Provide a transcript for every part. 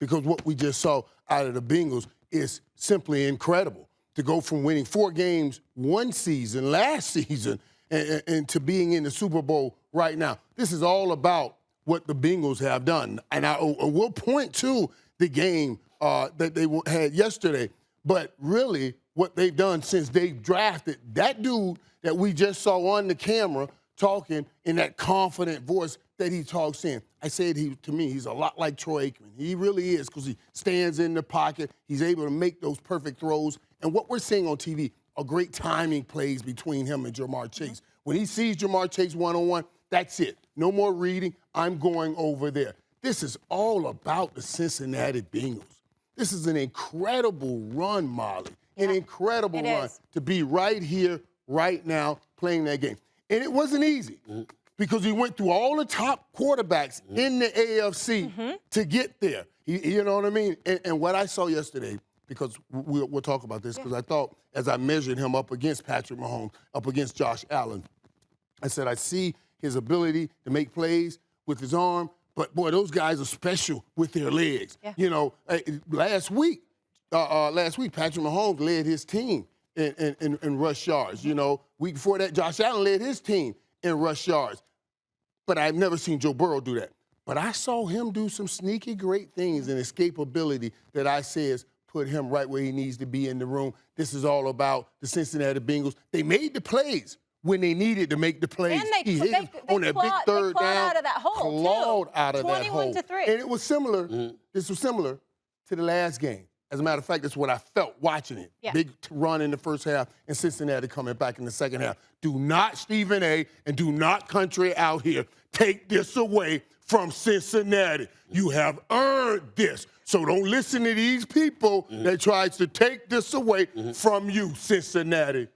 because what we just saw out of the Bengals is simply incredible. To go from winning 4 games one season, last season, and to being in the Super Bowl right now. This is all about what the Bengals have done. And I will point to the game that they had yesterday, but really what they've done since they drafted that dude that we just saw on the camera talking in that confident voice that he talks in. I said to me, he's a lot like Troy Aikman. He really is, because he stands in the pocket. He's able to make those perfect throws. And what we're seeing on TV are great timing plays between him and Jamar Chase. When he sees Jamar Chase one-on-one, that's it. No more reading. I'm going over there. This is all about the Cincinnati Bengals. This is an incredible run, Molly. Yeah, an incredible run to be right here, right now, playing that game. And it wasn't easy because he went through all the top quarterbacks in the AFC to get there. You know what I mean? And what I saw yesterday, because we'll talk about this, because I thought as I measured him up against Patrick Mahomes, up against Josh Allen, I said, I see his ability to make plays with his arm, but, boy, those guys are special with their legs. Yeah. You know, last week, Patrick Mahomes led his team in rush yards. You know, week before that, Josh Allen led his team in rush yards. But I've never seen Joe Burrow do that. But I saw him do some sneaky great things and escapability that I says put him right where he needs to be in the room. This is all about the Cincinnati Bengals. They made the plays when they needed to make the plays. And they on that big third down, out of that hole, clawed out of that hole. 21-3. And it was similar. This was similar to the last game. As a matter of fact, that's what I felt watching it. Yeah. Big run in the first half, and Cincinnati coming back in the second half. Do not, Stephen A., and do not, country out here, take this away from Cincinnati. You have earned this. So don't listen to these people that tries to take this away from you, Cincinnati.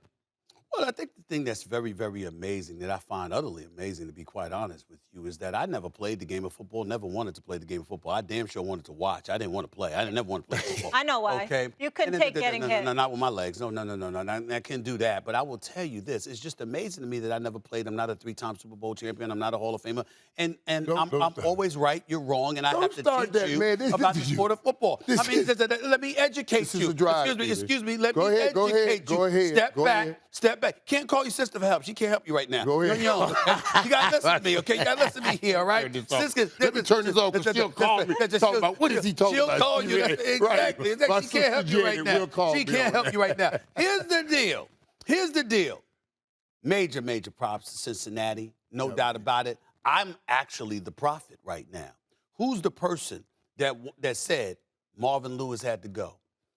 Well, I think the thing that's very, very amazing, that I find utterly amazing, to be quite honest with you, is that I never played the game of football, never wanted to play the game of football. I damn sure wanted to watch. I didn't want to play. I never want to play football. I know why. Okay? You couldn't take getting hit. No, not with my legs. No. I can't do that. But I will tell you this. It's just amazing to me that I never played. I'm not a 3-time Super Bowl champion. I'm not a Hall of Famer. And I'm always right. You're wrong. And I have to teach you about the sport of football. I mean, let me educate you. Excuse me. Let me educate you. Go ahead. Step back. Can't call your sister for help. She can't help you right now. Go ahead. You're young. You got to listen to me, okay? You got to listen to me here, all right? Let me turn this off, because she'll call me. Talk about, what is he talking about? She'll call you. Exactly. She can't help you right now. She can't help you right now. Here's the deal. Major props to Cincinnati. No doubt about it. I'm actually the prophet right now. Who's the person that said Marvin Lewis had to go?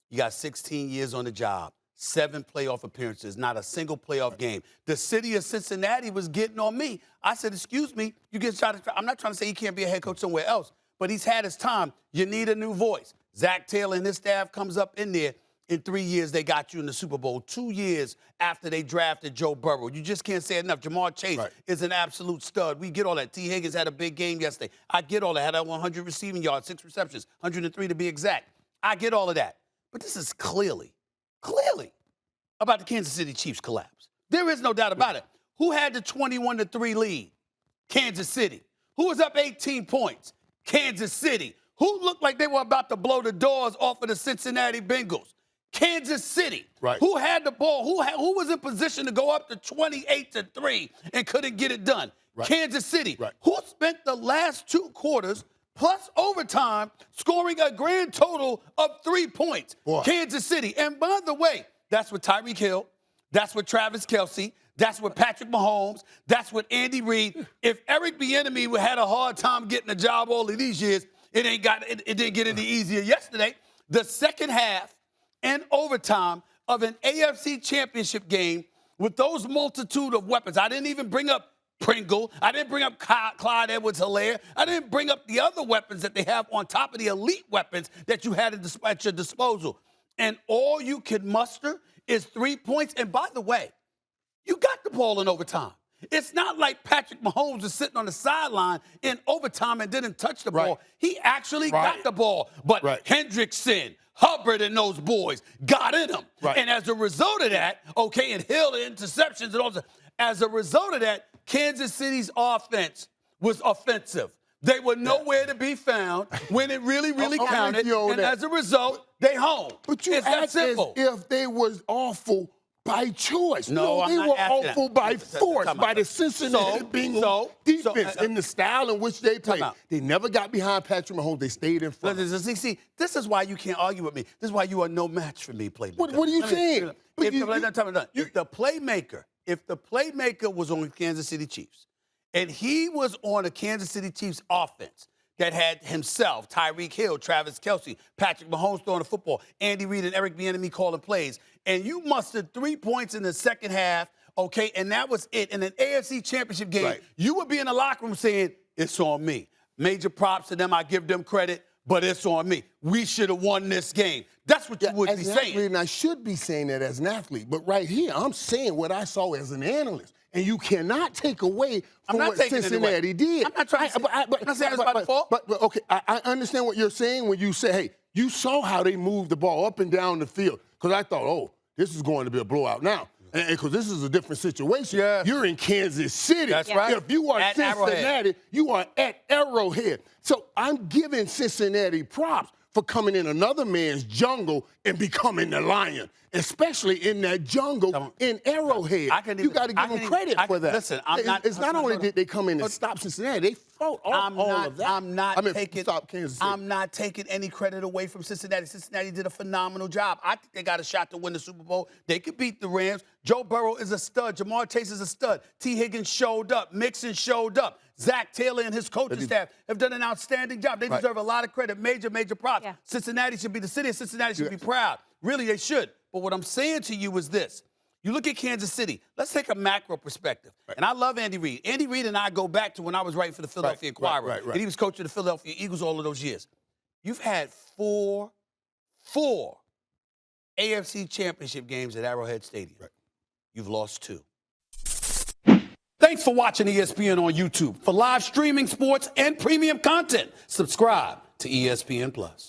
You got 16 years on the job. 7 playoff appearances, not a single playoff game. The city of Cincinnati was getting on me. I said, excuse me, you get shot. I'm not trying to say he can't be a head coach somewhere else, but he's had his time. You need a new voice. Zach Taylor and his staff comes up in there. In 3 years, they got you in the Super Bowl. 2 years after they drafted Joe Burrow. You just can't say enough. Jamar Chase is an absolute stud. We get all that. T. Higgins had a big game yesterday. I get all that. Had 100 receiving yards, 6 receptions, 103 to be exact. I get all of that. But this is clearly about the Kansas City Chiefs collapse. There is no doubt about it. Who had the 21-3 lead? Kansas City. Who was up 18 points? Kansas City. Who looked like they were about to blow the doors off of the Cincinnati Bengals? Kansas City. Right. Who had the ball? Who was in position to go up to 28-3 and couldn't get it done? Right. Kansas City. Right. Who spent the last 2 quarters plus overtime scoring a grand total of 3 points? Boy. Kansas City. And by the way, that's with Tyreek Hill. That's with Travis Kelce. That's with Patrick Mahomes. That's with Andy Reid. If Eric Bieniemy had a hard time getting a job all of these years, it didn't get any easier yesterday. The second half and overtime of an AFC Championship game with those multitude of weapons. I didn't even bring up Pringle. I didn't bring up Clyde Edwards-Helaire. I didn't bring up the other weapons that they have on top of the elite weapons that you had at your disposal. And all you could muster is 3 points. And by the way, you got the ball in overtime. It's not like Patrick Mahomes was sitting on the sideline in overtime and didn't touch the ball. He actually got the ball. But Hendrickson, Hubbard, and those boys got in him. And as a result of that, and Hill, the interceptions and all that, as a result of that, Kansas City's offense was offensive. They were nowhere to be found when it really, really counted. And as a result, they home. But you it's that act simple. as if they was awful by choice. No, they were awful by force, by the Cincinnati Bengals defense and the style in which they played. They never got behind Patrick Mahomes. They stayed in front. See, this is why you can't argue with me. This is why you are no match for me, Playmaker. What are you saying? If the playmaker was on the Kansas City Chiefs, and he was on a Kansas City Chiefs offense that had himself, Tyreek Hill, Travis Kelce, Patrick Mahomes throwing the football, Andy Reid and Eric Bieniemy calling plays, and you mustered 3 points in the second half, okay, and that was it. In an AFC Championship game, you would be in the locker room saying, it's on me. Major props to them. I give them credit, but it's on me. We should have won this game. That's what you would be saying. Athlete, and I should be saying that as an athlete, but right here, I'm saying what I saw as an analyst. And you cannot take away from what Cincinnati did. I'm not trying to I'm not saying it's my fault. But okay, I understand what you're saying when you say, hey, you saw how they moved the ball up and down the field. Because I thought, oh, this is going to be a blowout now. Because this is a different situation. Yeah. You're in Kansas City. That's right. If you are at Cincinnati, Arrowhead. you are at Arrowhead. So I'm giving Cincinnati props for coming in another man's jungle and becoming the lion, especially in that jungle in Arrowhead. You got to give them credit for that. Listen, it's not only did they come in and stop Cincinnati, they fought all of that. I'm not taking any credit away from Cincinnati. Cincinnati did a phenomenal job. I think they got a shot to win the Super Bowl. They could beat the Rams. Joe Burrow is a stud. Jamar Chase is a stud. T. Higgins showed up. Mixon showed up. Zach Taylor and his coaching staff have done an outstanding job. They deserve a lot of credit. Major props. Yeah. Cincinnati should be the city, and Cincinnati should be proud. Really, they should. But what I'm saying to you is this. You look at Kansas City. Let's take a macro perspective. And I love Andy Reid. Andy Reid and I go back to when I was writing for the Philadelphia Inquirer. And he was coaching the Philadelphia Eagles all of those years. You've had four AFC Championship games at Arrowhead Stadium. You've lost 2. Thanks for watching ESPN on YouTube. For live streaming sports and premium content, subscribe to ESPN+.